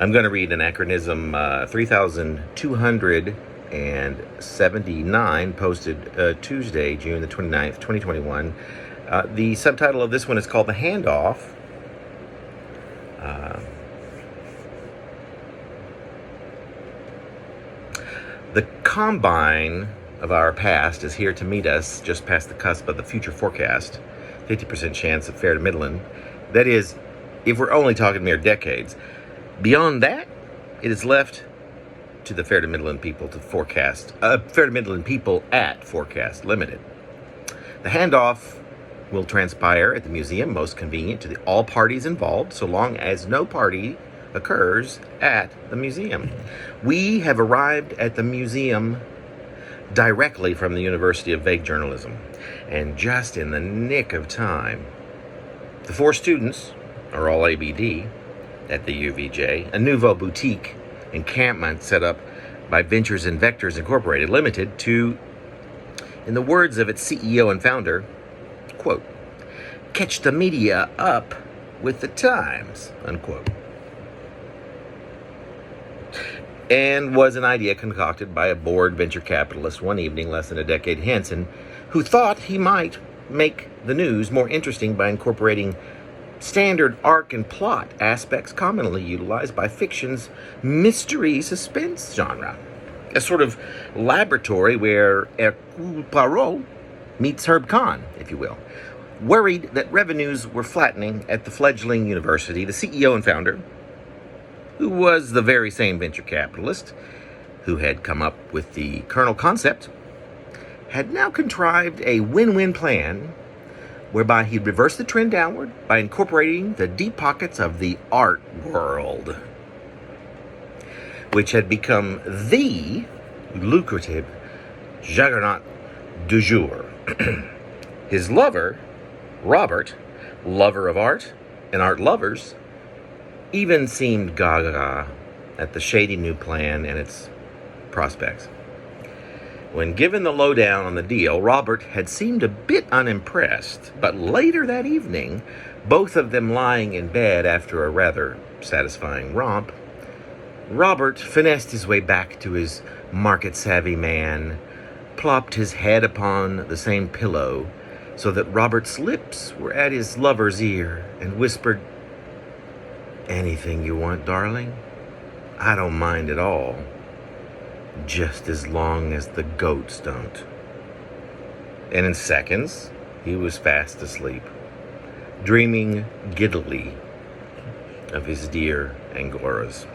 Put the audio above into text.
I'm going to read Anachronism 3279, posted Tuesday, June the 29th, 2021. The subtitle of this one is called The Handoff. The combine of our past is here to meet us just past the cusp of the future forecast. 50% chance of fair to middling. That is, if we're only talking mere decades. Beyond that, it is left to the fair to middling people to forecast. Fair to middling people at Forecast Limited. The handoff will transpire at the museum, most convenient to all parties involved, so long as no party occurs at the museum. We have arrived at the museum directly from the University of Vague Journalism, and just in the nick of time. The 4 students are all ABD at the UVJ, a nouveau boutique encampment set up by Ventures and Vectors Incorporated, limited to, in the words of its CEO and founder, quote, catch the media up with the times, unquote. And was an idea concocted by a bored venture capitalist one evening less than a decade hence, and who thought he might make the news more interesting by incorporating standard arc and plot aspects commonly utilized by fiction's mystery suspense genre. A sort of laboratory where Hercule Poirot meets Herb Kahn, if you will. Worried that revenues were flattening at the fledgling university, the CEO and founder, who was the very same venture capitalist who had come up with the kernel concept, had now contrived a win-win plan whereby he'd reverse the trend downward by incorporating the deep pockets of the art world, which had become the lucrative juggernaut du jour. His lover, Robert, lover of art and art lovers, even seemed gaga at the shady new plan and its prospects. When given the lowdown on the deal, Robert had seemed a bit unimpressed, but later that evening, both of them lying in bed after a rather satisfying romp, Robert finessed his way back to his market-savvy man, plopped his head upon the same pillow so that Robert's lips were at his lover's ear, and whispered, anything you want, darling. I don't mind at all. Just as long as the goats don't. And in seconds, he was fast asleep, dreaming giddily of his dear Angoras.